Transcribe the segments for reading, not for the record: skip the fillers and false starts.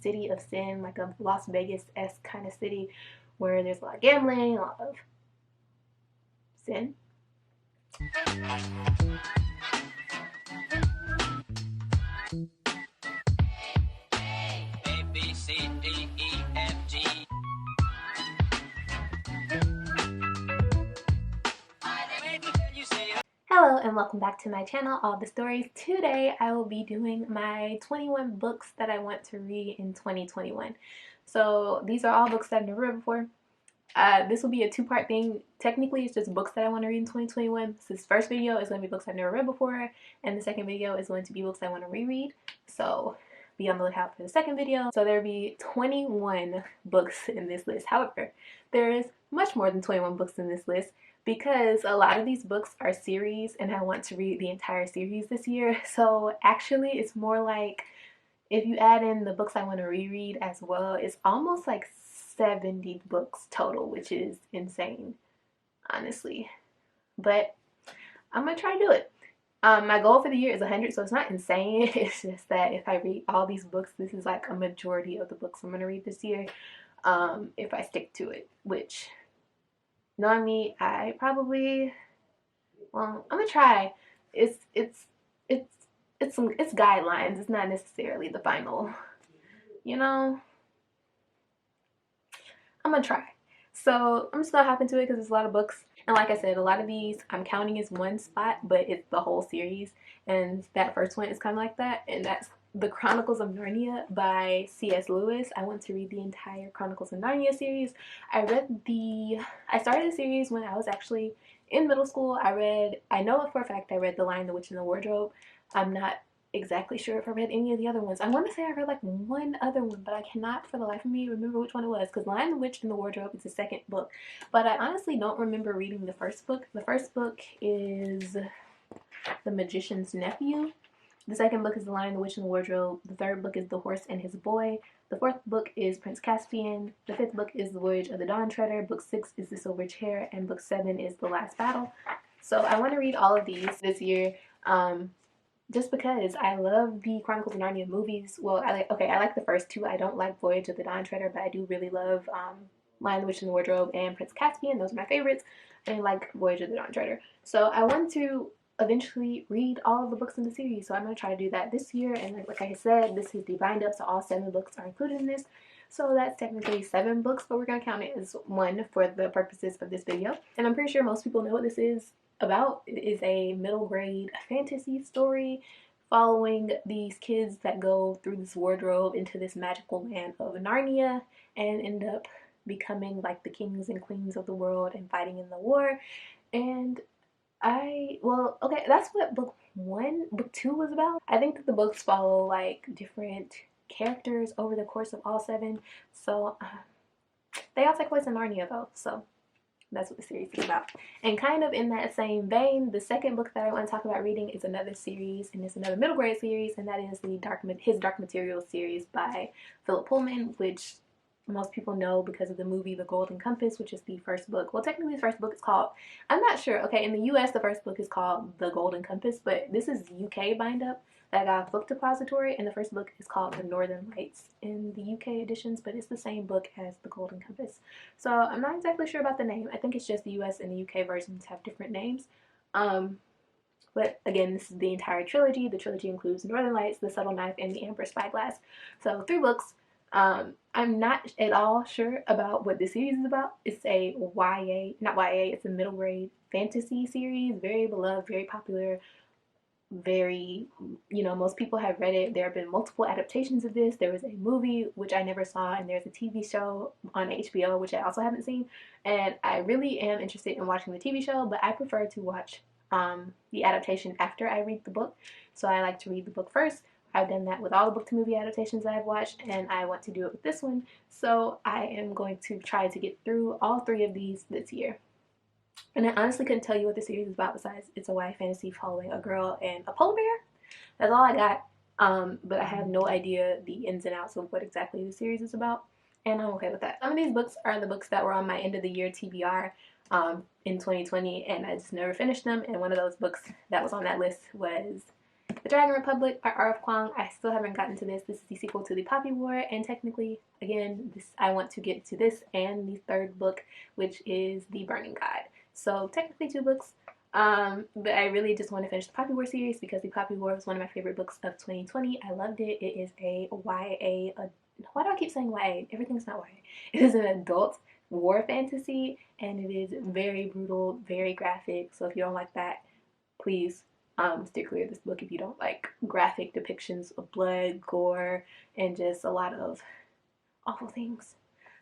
city of sin, like a Las Vegas-esque kind of city where there's a lot of gambling, a lot of sin. Hello and welcome back to my channel, All the Stories. Today I will be doing my 21 books that I want to read in 2021. So these are all books that I've never read before. This will be a two-part thing. Technically it's just books that I want to read in 2021. So this first video is going to be books I've never read before, and the second video is going to be books I want to reread. So be on the lookout for the second video. So there will be 21 books in this list. However, there is much more than 21 books in this list, because a lot of these books are series and I want to read the entire series this year. So actually it's more like, if you add in the books I want to reread as well, it's almost like 70 books total, which is insane, honestly. But I'm gonna try to do it. My goal for the year is 100, so it's not insane. It's just that if I read all these books, this is like a majority of the books I'm gonna read this year, if I stick to it, which, knowing me, I probably, well, I'm gonna try. It's guidelines. It's not necessarily the final, you know. I'm gonna try. So I'm just gonna hop into it because there's a lot of books, and like I said, a lot of these I'm counting as one spot, but it's the whole series, and that first one is kind of like that, and that's the Chronicles of Narnia by C.S. Lewis. I want to read the entire Chronicles of Narnia series. I started the series when I was actually in middle school. I know for a fact I read The Lion, the Witch, and the Wardrobe. I'm not exactly sure if I read any of the other ones. I want to say I read like one other one, but I cannot for the life of me remember which one it was, because Lion, the Witch, and the Wardrobe is the second book. But I honestly don't remember reading the first book. The first book is The Magician's Nephew. The second book is The Lion, the Witch, and the Wardrobe. The third book is The Horse and His Boy. The fourth book is Prince Caspian. The fifth book is The Voyage of the Dawn Treader. Book 6 is The Silver Chair. And book 7 is The Last Battle. So I want to read all of these this year, just because I love the Chronicles of Narnia movies. Well, I like the first two. I don't like Voyage of the Dawn Treader, but I do really love Lion, the Witch, and the Wardrobe and Prince Caspian. Those are my favorites. And I like Voyage of the Dawn Treader. So I want to eventually read all of the books in the series, so I'm going to try to do that this year. And like I said, this is the bind up, so all 7 books are included in this, so that's technically 7 books, but we're going to count it as 1 for the purposes of this video. And I'm pretty sure most people know what this is about. It is a middle grade fantasy story following these kids that go through this wardrobe into this magical land of Narnia and end up becoming like the kings and queens of the world and fighting in the war. And that's what book 2 was about. I think that the books follow like different characters over the course of all 7. So they all take place in Narnia though, so that's what the series is about. And kind of in that same vein, the second book that I want to talk about reading is another series, and it's another middle grade series, and that is his Dark Materials series by Philip Pullman, which most people know because of the movie The Golden Compass, which is the first book. Well, technically the first book is called, I'm not sure, okay, in the US the first book is called The Golden Compass, but this is UK bind up that I got a book depository, and the first book is called The Northern Lights in the UK editions, but it's the same book as The Golden Compass. So I'm not exactly sure about the name. I think it's just the US and the UK versions have different names. But again, this is the entire trilogy. The trilogy includes Northern Lights, The Subtle Knife, and The Amber Spyglass. So 3 books. I'm not at all sure about what this series is about. It's a it's a middle grade fantasy series, very beloved, very popular, very, most people have read it. There have been multiple adaptations of this. There was a movie, which I never saw, and there's a TV show on HBO, which I also haven't seen, and I really am interested in watching the TV show, but I prefer to watch the adaptation after I read the book. So I like to read the book first. I've done that with all the book to movie adaptations I've watched, and I want to do it with this one. So I am going to try to get through all 3 of these this year. And I honestly couldn't tell you what the series is about besides it's a YA fantasy following a girl and a polar bear. That's all I got. But I have no idea the ins and outs of what exactly the series is about, and I'm okay with that. Some of these books are the books that were on my end of the year TBR in 2020, and I just never finished them. And one of those books that was on that list was The Dragon Republic by R.F. Kuang. I still haven't gotten to this. This is the sequel to the Poppy War, and technically, again, I want to get to this and the third book, which is The Burning God. So technically 2 books, but I really just want to finish the Poppy War series because the Poppy War was one of my favorite books of 2020. I loved it. It is a YA. Why do I keep saying YA? Everything's not YA. It is an adult war fantasy, and it is very brutal, very graphic. So if you don't like that, please steer clear of this book if you don't like graphic depictions of blood, gore, and just a lot of awful things.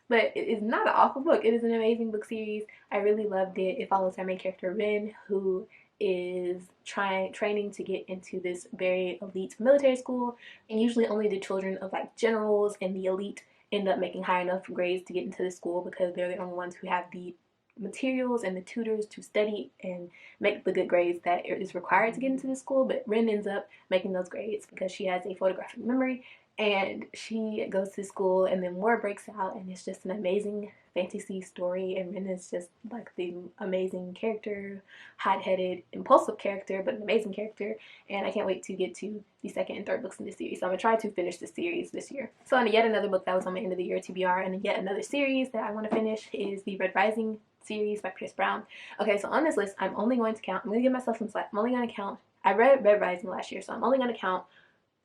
But it is not an awful book. It is an amazing book series. I really loved it. It follows our main character, Rin, who is training to get into this very elite military school. And usually only the children of like generals and the elite end up making high enough grades to get into the school because they're the only ones who have the materials and the tutors to study and make the good grades that is required to get into the school. But Rin ends up making those grades because she has a photographic memory, and she goes to school, and then war breaks out, and it's just an amazing fantasy story. And Rin is just like the amazing character, hot-headed, impulsive character, but an amazing character. And I can't wait to get to the second and third books in this series. So I'm gonna try to finish this series this year. So on yet another book that was on my end of the year TBR, and yet another series that I want to finish is the Red Rising series by Pierce Brown. Okay, so on this list, I'm only going to count, I'm going to give myself some slack. I'm only going to count, I read Red Rising last year, so I'm only going to count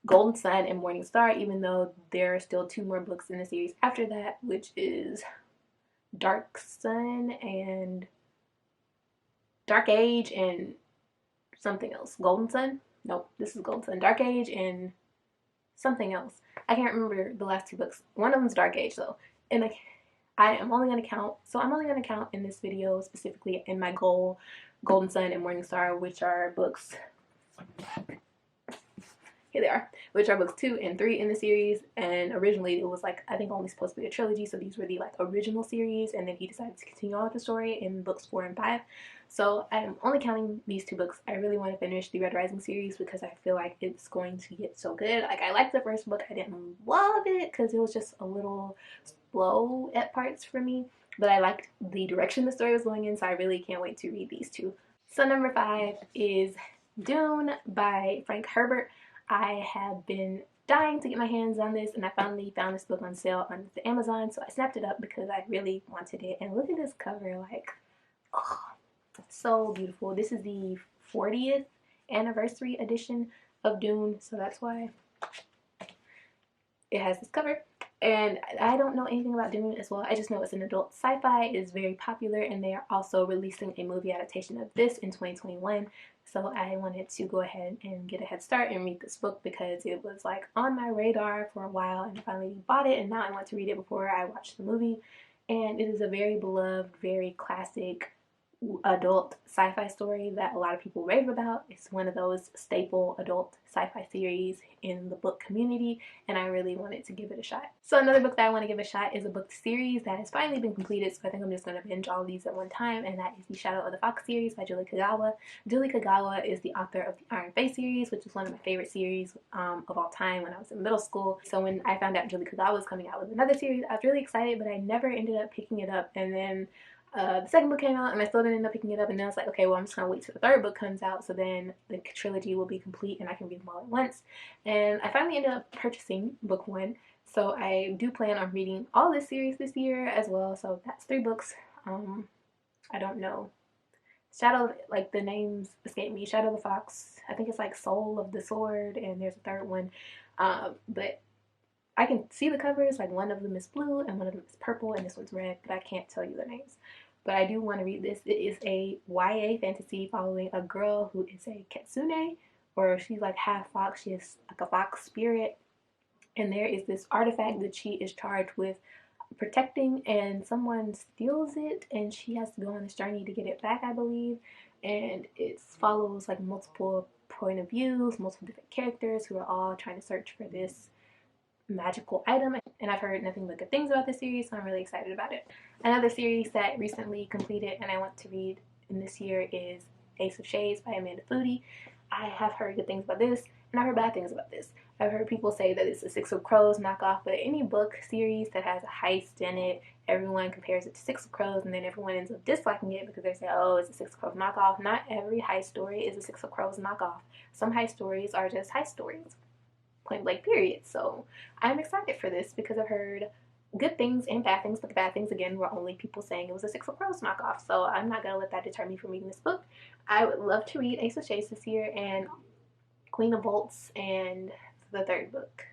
Golden Sun and Morning Star, even though there are still 2 more books in the series after that, which is Dark Sun and Dark Age and something else. Golden Sun? Nope, this is Golden Sun. Dark Age and something else. I can't remember the last 2 books. One of them's Dark Age, though. And I am only going to count, so I'm only going to count in this video specifically in my goal, Golden Sun and Morning Star, which are books, here they are, which are books 2 and 3 in the series. And originally it was like, I think only supposed to be a trilogy, so these were the like original series, and then he decided to continue on with the story in books 4 and 5. So I'm only counting these 2 books. I really want to finish the Red Rising series because I feel like it's going to get so good. Like, I liked the first book. I didn't love it because it was just a little slow at parts for me, but I liked the direction the story was going in, so I really can't wait to read these 2. So number 5 is Dune by Frank Herbert. I have been dying to get my hands on this, and I finally found this book on sale on the Amazon, so I snapped it up because I really wanted it. And look at this cover, like, oh, so beautiful. This is the 40th anniversary edition of Dune, so that's why it has this cover. And I don't know anything about Dune as well. I just know it's an adult sci-fi. It is very popular, and they are also releasing a movie adaptation of this in 2021. So I wanted to go ahead and get a head start and read this book because it was like on my radar for a while, and I finally bought it, and now I want to read it before I watch the movie. And it is a very beloved, very classic adult sci-fi story that a lot of people rave about. It's one of those staple adult sci-fi series in the book community, and I really wanted to give it a shot. So another book that I want to give a shot is a book series that has finally been completed, so I think I'm just going to binge all of these at one time, and that is the Shadow of the Fox series by Julie Kagawa. Julie Kagawa is the author of the Iron Face series, which is one of my favorite series of all time when I was in middle school. So when I found out Julie Kagawa was coming out with another series, I was really excited, but I never ended up picking it up. And then the second book came out, and I still didn't end up picking it up, and then I was like, okay, well, I'm just gonna wait till the third book comes out, so then the trilogy will be complete and I can read them all at once. And I finally ended up purchasing book 1, so I do plan on reading all this series this year as well. So that's 3 books. I don't know. Shadow, like, the names escape me. Shadow of the Fox, I think it's like Soul of the Sword, and there's a third one. But I can see the covers, like one of them is blue and one of them is purple and this one's red, but I can't tell you the names. But I do want to read this. It is a YA fantasy following a girl who is a kitsune, or she's like half fox. She is like a fox spirit, and there is this artifact that she is charged with protecting, and someone steals it, and she has to go on this journey to get it back, I believe. And it follows like multiple point of views, multiple different characters who are all trying to search for this magical item, and I've heard nothing but good things about this series, so I'm really excited about it. Another series that recently completed and I want to read in this year is Ace of Shades by Amanda Foody. I have heard good things about this, and I've heard bad things about this. I've heard people say that it's a Six of Crows knockoff, but any book series that has a heist in it, everyone compares it to Six of Crows, and then everyone ends up disliking it because they say, oh, it's a Six of Crows knockoff. Not every heist story is a Six of Crows knockoff. Some heist stories are just heist stories, point blank period. So I'm excited for this because I've heard good things and bad things, but the bad things again were only people saying it was a Six of Crows knockoff. So I'm not gonna let that deter me from reading this book. I would love to read Ace of Shades this year and Queen of Bolts and the third book.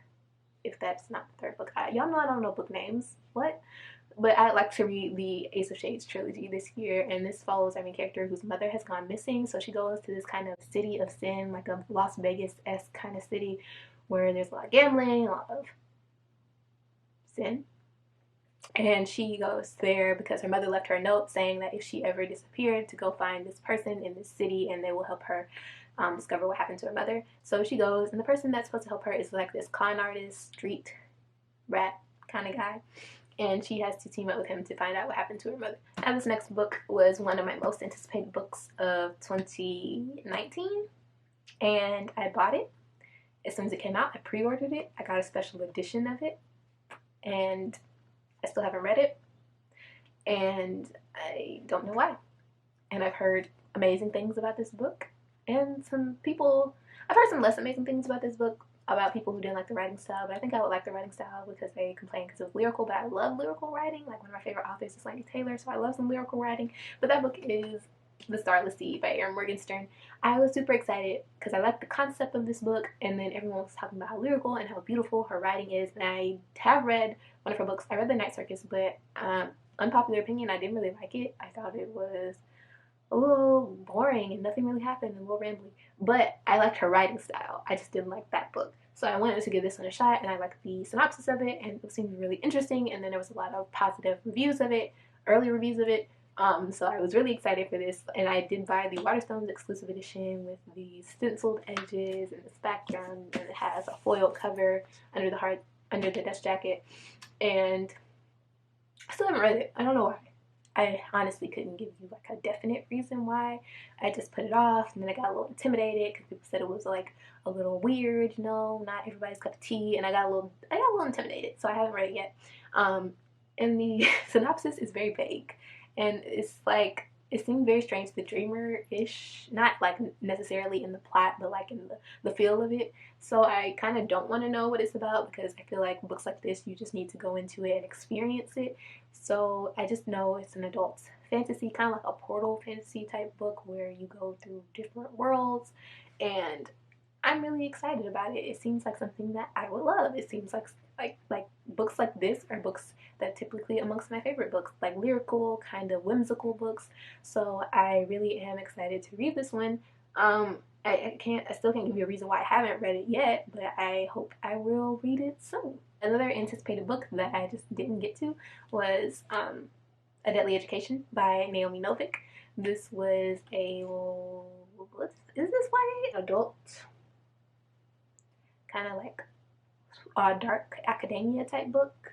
If that's not the third book, y'all know I don't know book names. What? But I'd like to read the Ace of Shades trilogy this year, and this follows our main character whose mother has gone missing. So she goes to this kind of city of sin, like a Las Vegas-esque kind of city, where there's a lot of gambling, a lot of sin. And she goes there because her mother left her a note saying that if she ever disappeared, to go find this person in this city and they will help her discover what happened to her mother. So she goes, and the person that's supposed to help her is like this con artist, street rat kind of guy. And she has to team up with him to find out what happened to her mother. Now, this next book was one of my most anticipated books of 2019, and I bought it as soon as it came out. I pre-ordered it. I got a special edition of it, and I still haven't read it, and I don't know why. And I've heard amazing things about this book, and I've heard some less amazing things about this book, about people who didn't like the writing style, but I think I would like the writing style because they complain because it was lyrical, but I love lyrical writing. Like, one of my favorite authors is Laini Taylor, so I love some lyrical writing. But that book is The Starlight C by Erin Morgenstern. I was super excited because I liked the concept of this book, and then everyone was talking about how lyrical and how beautiful her writing is, and I have read one of her books. I read The Night Circus, but unpopular opinion, I didn't really like it. I thought it was a little boring and nothing really happened and a little rambly. But I liked her writing style. I just didn't like that book. So I wanted to give this one a shot, and I liked the synopsis of it, and it seemed really interesting, and then there was a lot of positive reviews of it, early reviews of it. So I was really excited for this, and I did buy the Waterstones exclusive edition with the stenciled edges and this background, and it has a foil cover under the dust jacket, and I still haven't read it. I don't know why. I honestly couldn't give you like a definite reason why. I just put it off, and then I got a little intimidated because people said it was like a little weird, not everybody's cup of tea, and I got a little intimidated, so I haven't read it yet. And the synopsis is very vague, and it's like, it seemed very strange, the dreamer-ish, not like necessarily in the plot, but like in the feel of it. So I kind of don't want to know what it's about because I feel like books like this, you just need to go into it and experience it. So I just know it's an adult fantasy, kind of like a portal fantasy type book where you go through different worlds, and I'm really excited about it. It seems like something that I would love. It seems like books like this are books that typically amongst my favorite books, like lyrical, kind of whimsical books. So I really am excited to read this one. I still can't give you a reason why I haven't read it yet, but I hope I will read it soon. Another anticipated book that I just didn't get to was A Deadly Education by Naomi Novik. This was is this like adult, kind of like dark academia type book,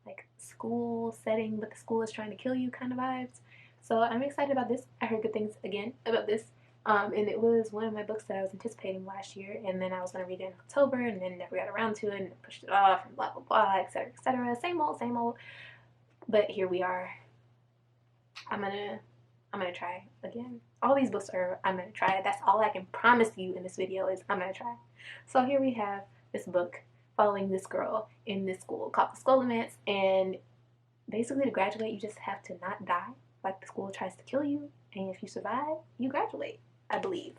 like school setting, but the school is trying to kill you kind of vibes. So I'm excited about this. I heard good things again about this. And it was one of my books that I was anticipating last year, and then I was going to read it in October, and then never got around to it, and pushed it off, and blah, blah, blah, etc., etc. Same old, same old. But here we are. I'm gonna try again. All these books I'm gonna try. That's all I can promise you in this video is I'm gonna try. So here we have this book following this girl in this school called the Scholomance, and basically to graduate, you just have to not die. Like, the school tries to kill you, and if you survive, you graduate, I believe.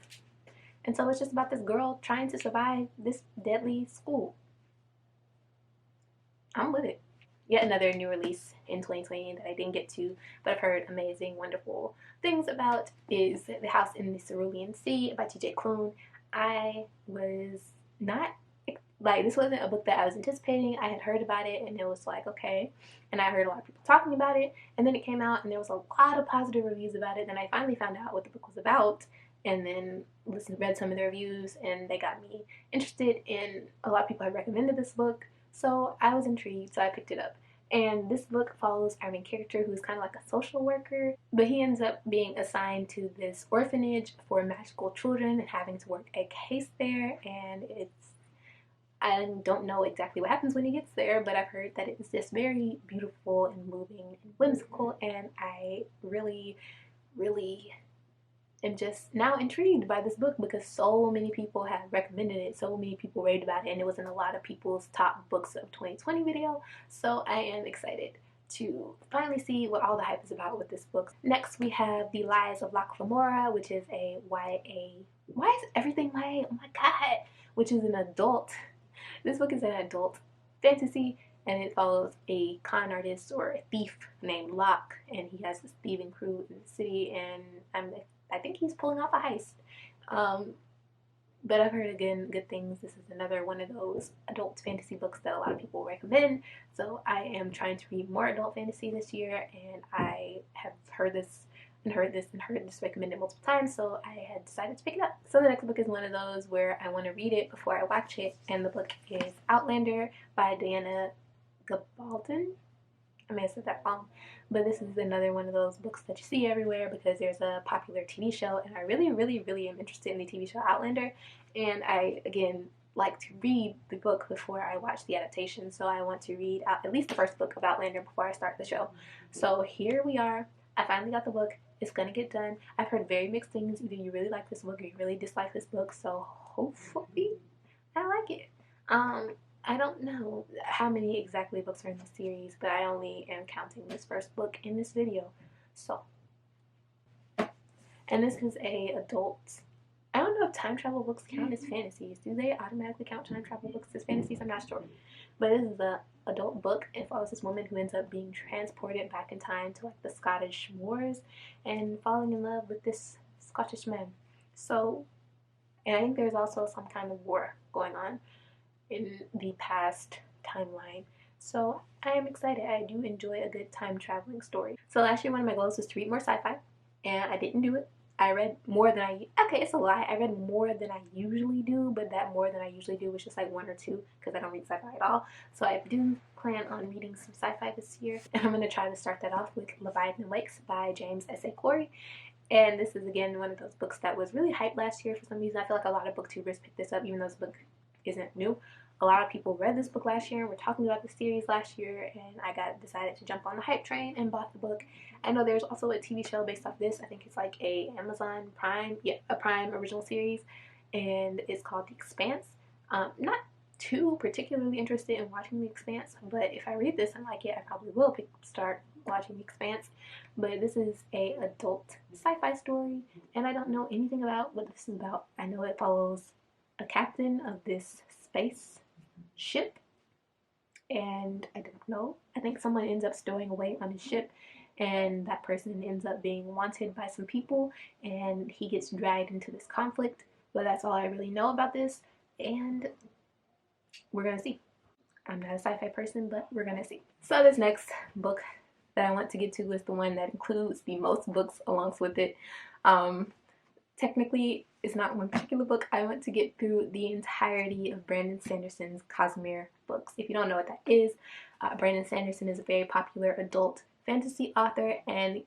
And so it's just about this girl trying to survive this deadly school. I'm with it. Yet another new release in 2020 that I didn't get to, but I've heard amazing, wonderful things about, is The House in the Cerulean Sea by TJ Klune. I was not, like, this wasn't a book that I was anticipating. I had heard about it, and it was like, okay. And I heard a lot of people talking about it, and then it came out, and there was a lot of positive reviews about it, and I finally found out what the book was about, and then read some of the reviews, and they got me interested, and a lot of people had recommended this book, so I was intrigued, so I picked it up. And this book follows our main character, who's kind of like a social worker, but he ends up being assigned to this orphanage for magical children and having to work a case there, and it's I don't know exactly what happens when he gets there, but I've heard that it's just very beautiful and moving and whimsical, and I really, really am just now intrigued by this book because so many people have recommended it, so many people raved about it, and it was in a lot of people's top books of 2020 video. So I am excited to finally see what all the hype is about with this book. Next we have The Lies of Locke Lamora, which is a YA. Why is everything YA? Oh my god! Which is an adult. This book is an adult fantasy, and it follows a con artist or a thief named Locke, and he has this thieving crew in the city, and I think he's pulling off a heist. But I've heard, again, good things. This is another one of those adult fantasy books that a lot of people recommend. So I am trying to read more adult fantasy this year, and I have heard this and heard this and heard this recommended multiple times, so I had decided to pick it up. So the next book is one of those where I want to read it before I watch it, and the book is Outlander by Diana Gabaldon. I may have said that wrong, but this is another one of those books that you see everywhere because there's a popular TV show, and I really, really, really am interested in the TV show Outlander, and I, again, like to read the book before I watch the adaptation, so I want to read at least the first book of Outlander before I start the show. So here we are. I finally got the book. It's gonna get done. I've heard very mixed things. Either you really like this book or you really dislike this book, so hopefully I like it. I don't know how many exactly books are in the series, but I only am counting this first book in this video. So, and this is a adult. I don't know if time travel books count as fantasies. Do they automatically count time travel books as fantasies? I'm not sure. But this is an adult book. It follows this woman who ends up being transported back in time to like the Scottish wars and falling in love with this Scottish man. So, and I think there's also some kind of war going on in the past timeline. So I am excited. I do enjoy a good time traveling story. So last year one of my goals was to read more sci-fi, and I didn't do it. I read more than okay, it's a lie. I read more than I usually do, but that more than I usually do was just like one or two because I don't read sci-fi at all. So I do plan on reading some sci-fi this year, and I'm going to try to start that off with Leviathan Lakes by James S.A. Corey. And this is, again, one of those books that was really hyped last year for some reason. I feel like a lot of booktubers picked this up, even though this book isn't new. A lot of people read this book last year and were talking about the series last year, and I decided to jump on the hype train and bought the book. I know there's also a TV show based off this. I think it's like a Amazon Prime, a Prime original series, and it's called The Expanse. Not too particularly interested in watching The Expanse, but if I read this and like it, I probably will start watching The Expanse. But this is a adult sci-fi story, and I don't know anything about what this is about. I know it follows a captain of this space ship, and I don't know. I think someone ends up stowing away on his ship, and that person ends up being wanted by some people, and he gets dragged into this conflict. But that's all I really know about this, and we're gonna see. I'm not a sci-fi person, but we're gonna see. So this next book that I want to get to is the one that includes the most books along with it. Technically, it's not one particular book. I want to get through the entirety of Brandon Sanderson's Cosmere books. If you don't know what that is, Brandon Sanderson is a very popular adult fantasy author, and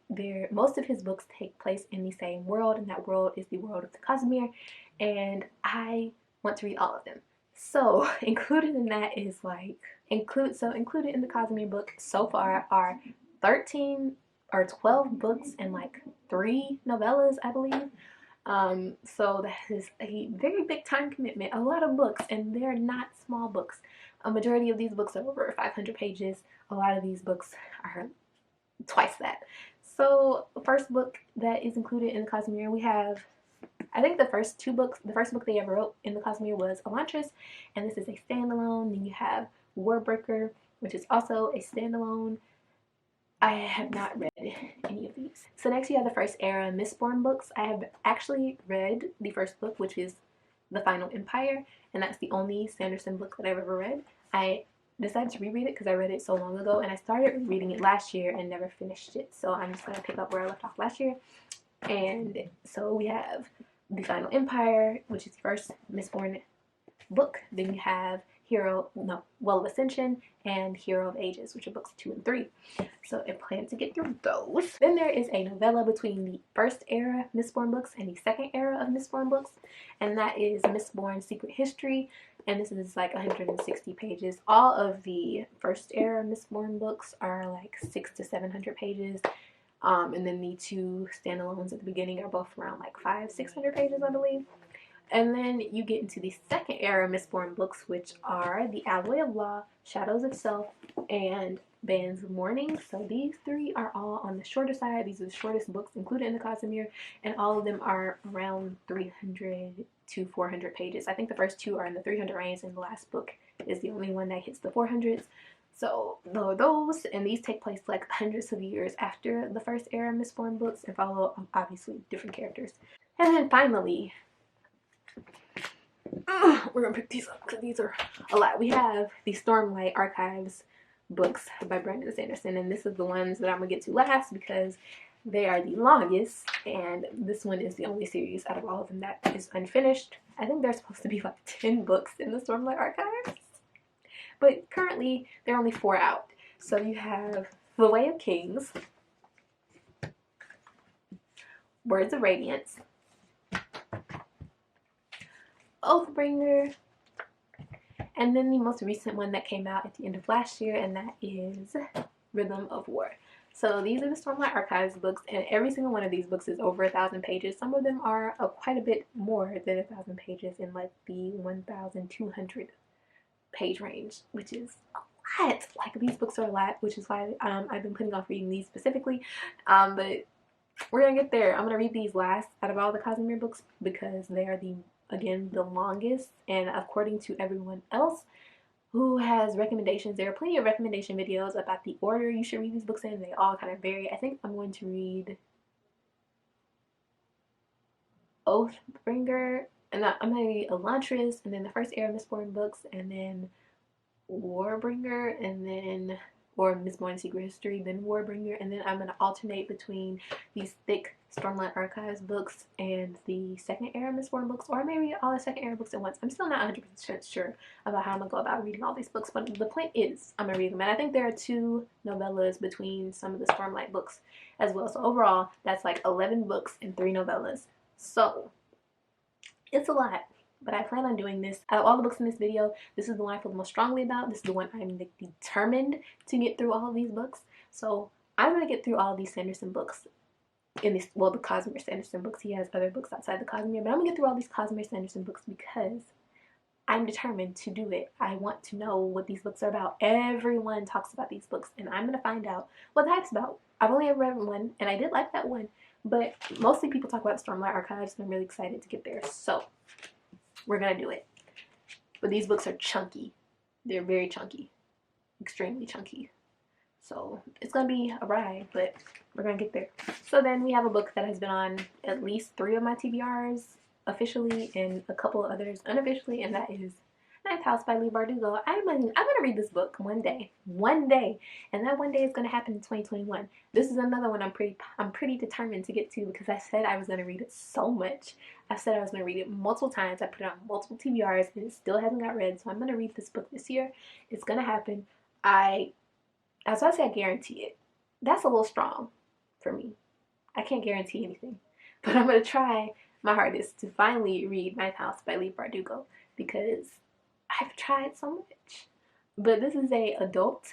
most of his books take place in the same world, and that world is the world of the Cosmere, and I want to read all of them. So included in that is included in the Cosmere book so far are 13 or 12 books and like 3 novellas, I believe. So that is a very big time commitment, a lot of books, and they're not small books. A majority of these books are over 500 pages. A lot of these books are twice that. So the first book that is included in the Cosmere, we have, I think the first book they ever wrote in the Cosmere was Elantris, and this is a standalone. Then you have Warbreaker, which is also a standalone. I have not read any of these. So next you have the First Era Mistborn books. I have actually read the first book, which is The Final Empire, and that's the only Sanderson book that I've ever read. I decided to reread it because I read it so long ago, and I started reading it last year and never finished it. So I'm just going to pick up where I left off last year. And so we have The Final Empire, which is the first Mistborn book. Then you have Well of Ascension and Hero of Ages, which are books 2 and 3. So I plan to get through those. Then there is a novella between the first era Mistborn books and the second era of Mistborn books, and that is Mistborn Secret History. and this is like 160 pages. All of the first era Mistborn books are like 600 to 700 pages. And then the two standalones at the beginning are both around like 500-600 pages, I believe. And then you get into the second era Mistborn books, which are The Alloy of Law, Shadows of Self, and Bands of Mourning. So these three are all on the shorter side. These are the shortest books included in the Cosmere, and all of them are around 300 to 400 pages. I think the first two are in the 300 range, and the last book is the only one that hits the 400s. So those, and these take place like hundreds of years after the first era Mistborn books and follow obviously different characters. And then finally, we're gonna pick these up because these are a lot. We have the Stormlight Archives books by Brandon Sanderson, and this is the ones that I'm gonna get to last because they are the longest, and this one is the only series out of all of them that is unfinished. I think there's supposed to be like 10 books in the Stormlight Archives, but currently there are only 4 out. So you have The Way of Kings, Words of Radiance, Oathbringer, and then the most recent one that came out at the end of last year, and that is Rhythm of War. So these are the Stormlight Archives books, and every single one of these books is over 1,000 pages. Some of them are quite a bit more than 1,000 pages, in like the 1,200 page range, which is a lot. Like, these books are a lot, which is why I've been putting off reading these specifically. But we're gonna get there. I'm gonna read these last out of all the Cosmere books because they are the longest, and according to everyone else who has recommendations, there are plenty of recommendation videos about the order you should read these books in. They all kind of vary. I think I'm going to read Oathbringer, and I'm going to read Elantris, and then the first era Mistborn books, and then Warbringer, and then, or Mistborn Secret History, then Warbringer, and then I'm going to alternate between these thick Stormlight Archives books and the second era Mistborn books, or maybe all the second era books at once. I'm still not 100% sure about how I'm going to go about reading all these books, but the point is I'm going to read them. And I think there are 2 novellas between some of the Stormlight books as well. So overall, that's like 11 books and 3 novellas. So it's a lot. But I plan on doing this. Out of all the books in this video, this is the one I feel the most strongly about. This is the one I'm determined to get through all of these books. So I'm going to get through all of these Sanderson books in this, well, the Cosmere Sanderson books. He has other books outside the Cosmere, but I'm going to get through all these Cosmere Sanderson books because I'm determined to do it. I want to know what these books are about. Everyone talks about these books, and I'm going to find out what the hype's about. I've only ever read one, and I did like that one, but mostly people talk about Stormlight Archives, and I'm really excited to get there. So we're gonna do it. But these books are chunky. They're very chunky. Extremely chunky. So it's gonna be a ride, but we're gonna get there. So then we have a book that has been on at least 3 of my TBRs officially and a couple of others unofficially, and that is Ninth House by Leigh Bardugo. I'm gonna read this book one day, and that one day is gonna happen in 2021. This is another one I'm pretty determined to get to because I said I was gonna read it so much. I said I was gonna read it multiple times. I put it on multiple TBRs, and it still hasn't got read. So I'm gonna read this book this year. It's gonna happen. I was about to say I guarantee it. That's a little strong for me. I can't guarantee anything, but I'm gonna try my hardest to finally read Ninth House by Leigh Bardugo because I've tried so much. But this is a adult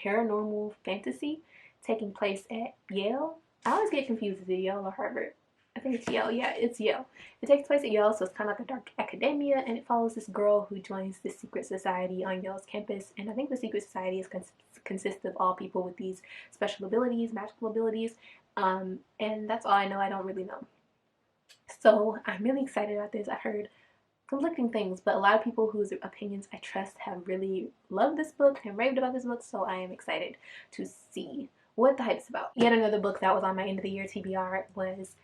paranormal fantasy taking place at Yale. I always get confused with Yale or Harvard. I think it's Yale. Yeah, it's Yale. It takes place at Yale, so it's kind of like a dark academia, and it follows this girl who joins this secret society on Yale's campus. And I think the secret society consists of all people with these special abilities, magical abilities, and that's all I know. I don't really know. So I'm really excited about this. I've heard conflicting things, but a lot of people whose opinions I trust have really loved this book and raved about this book, so I am excited to see what the hype's about. Yet another book that was on my end of the year TBR was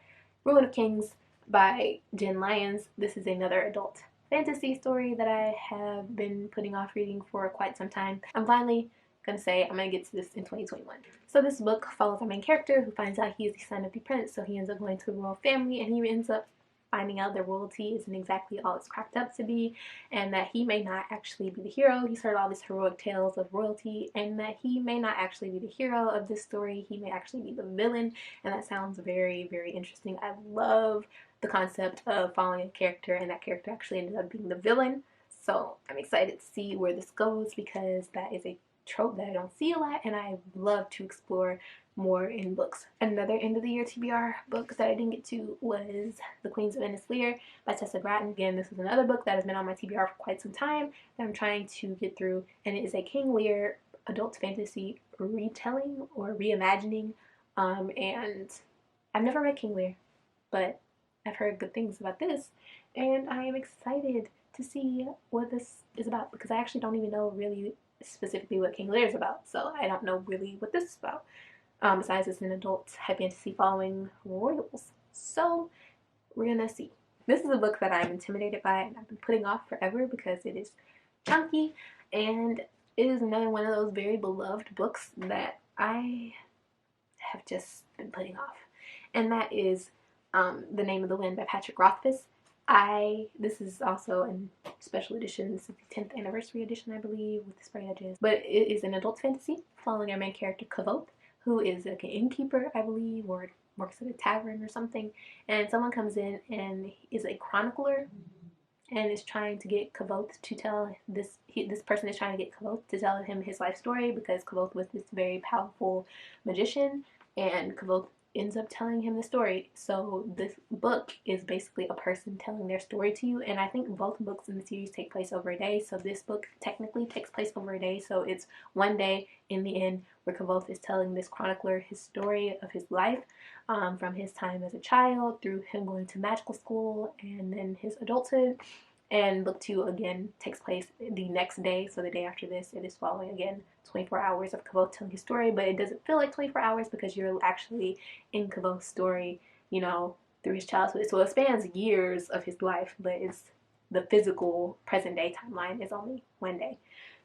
Ruin of Kings by Jen Lyons. This is another adult fantasy story that I have been putting off reading for quite some time. I'm finally gonna say I'm gonna get to this in 2021. So this book follows our main character who finds out he is the son of the prince, so he ends up going to the royal family, and he ends up finding out that royalty isn't exactly all it's cracked up to be, and that he may not actually be the hero. He's heard all these heroic tales of royalty, and that he may not actually be the hero of this story. He may actually be the villain, and that sounds very, very interesting. I love the concept of following a character, and that character actually ended up being the villain. So I'm excited to see where this goes because that is a trope that I don't see a lot, and I love to explore more in books. Another end of the year TBR book that I didn't get to was The Queens of Ennis Lear by Tessa Gratton. Again, this is another book that has been on my TBR for quite some time that I'm trying to get through, and it is a King Lear adult fantasy retelling or reimagining. And I've never read King Lear, but I've heard good things about this, and I am excited to see what this is about because I actually don't even know really specifically what King Lear is about, so I don't know really what this is about. Besides, it's an adult high fantasy following royals. So we're gonna see. This is a book that I'm intimidated by and I've been putting off forever because it is chunky and it is another one of those very beloved books that I have just been putting off. And that is The Name of the Wind by Patrick Rothfuss. This is also a special edition. This is the 10th anniversary edition, I believe, with the spray edges. But it is an adult fantasy following our main character, Kavoth, who is like an innkeeper, I believe, or works at a tavern or something. And someone comes in and is a chronicler and is trying to get Kavoth to tell this person is trying to get Kavoth to tell him his life story because Kavoth was this very powerful magician, and Kavoth ends up telling him the story. So this book is basically a person telling their story to you, and I think both books in the series take place over a day. So this book technically takes place over a day, so it's one day in the end where Kavoth is telling this chronicler his story of his life, from his time as a child through him going to magical school and then his adulthood. And book 2 again takes place the next day, so the day after this. It is following again 24 hours of Kavoth telling his story, but it doesn't feel like 24 hours because you're actually in Kavoth's story, through his childhood. So it spans years of his life, but it's the physical present day timeline is only one day.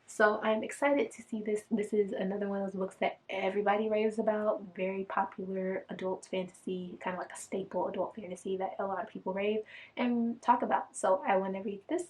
So I'm excited to see this. This is another one of those books that everybody raves about. Very popular adult fantasy, kind of like a staple adult fantasy that a lot of people rave and talk about. So I want to read this.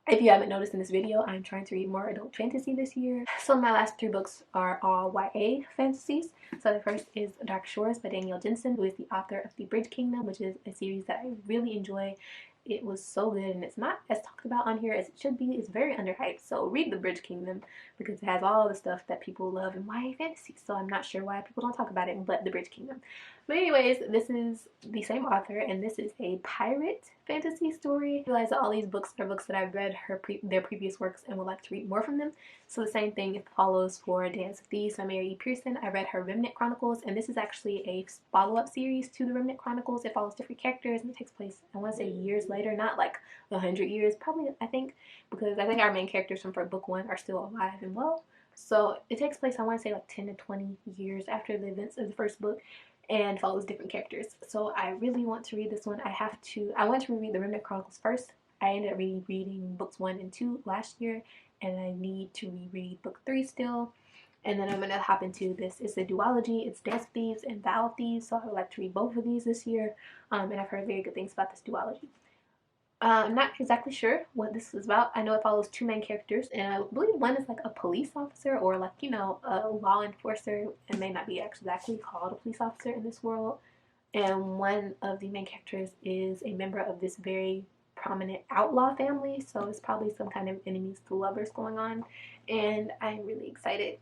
If you haven't noticed in this video, I'm trying to read more adult fantasy this year. So my last 3 books are all YA fantasies. So the first is Dark Shores by Danielle Jensen, who is the author of The Bridge Kingdom, which is a series that I really enjoy. It was so good, and it's not as talked about on here as it should be. It's very underhyped, so read The Bridge Kingdom because it has all the stuff that people love in YA fantasy. So I'm not sure why people don't talk about it, but The Bridge Kingdom. But anyways, this is the same author, and this is a pirate fantasy story. I realize that all these books are books that I've read their previous works and would like to read more from them. So the same thing follows for Dance of Thieves by Mary E. Pearson. I read her Remnant Chronicles, and this is actually a follow-up series to the Remnant Chronicles. It follows different characters, and it takes place, I want to say, years later, not like 100 years, probably, I think, because I think our main characters from book 1 are still alive and well. So it takes place, I want to say, like 10 to 20 years after the events of the first book, and follows different characters. So I really want to read this one. I want to reread the Remnant Chronicles first. I ended up rereading books 1 and 2 last year, and I need to reread book 3 still. And then I'm going to hop into this. It's a duology. It's Dance Thieves and Vow of Thieves, so I would like to read both of these this year. And I've heard very good things about this duology. I'm not exactly sure what this is about. I know it follows 2 main characters, and I believe one is like a police officer or like, a law enforcer. It may not be exactly called a police officer in this world. And one of the main characters is a member of this very prominent outlaw family, so it's probably some kind of enemies to lovers going on. And I'm really excited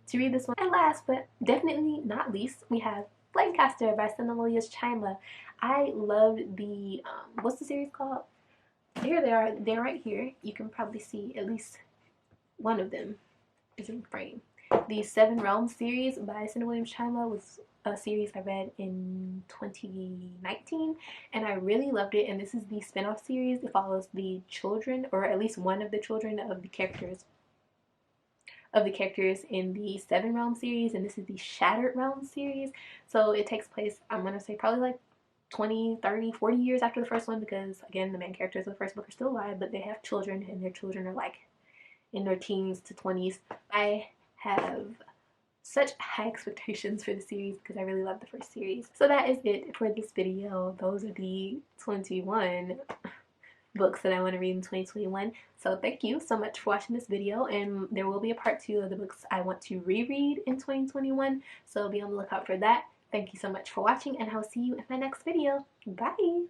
to read this one. And last but definitely not least, we have Lancaster by Senalia's Chima. I loved the, what's the series called? Here they are. They're right here. You can probably see at least one of them is in frame. The 7 Realms series by Cindy Williams Chima was a series I read in 2019, and I really loved it. And this is the spin-off series. It follows the children, or at least one of the children of the characters in the 7 Realms series, and this is the Shattered Realms series. So it takes place, I'm gonna say, probably like 20, 30, 40 years after the first one, because again, the main characters of the first book are still alive, but they have children, and their children are like in their teens to 20s. I have such high expectations for the series because I really love the first series. So that is it for this video. Those are the 21 books that I want to read in 2021. So thank you so much for watching this video, and there will be a part 2 of the books I want to reread in 2021, so be on the lookout for that. Thank you so much for watching, and I will see you in my next video. Bye!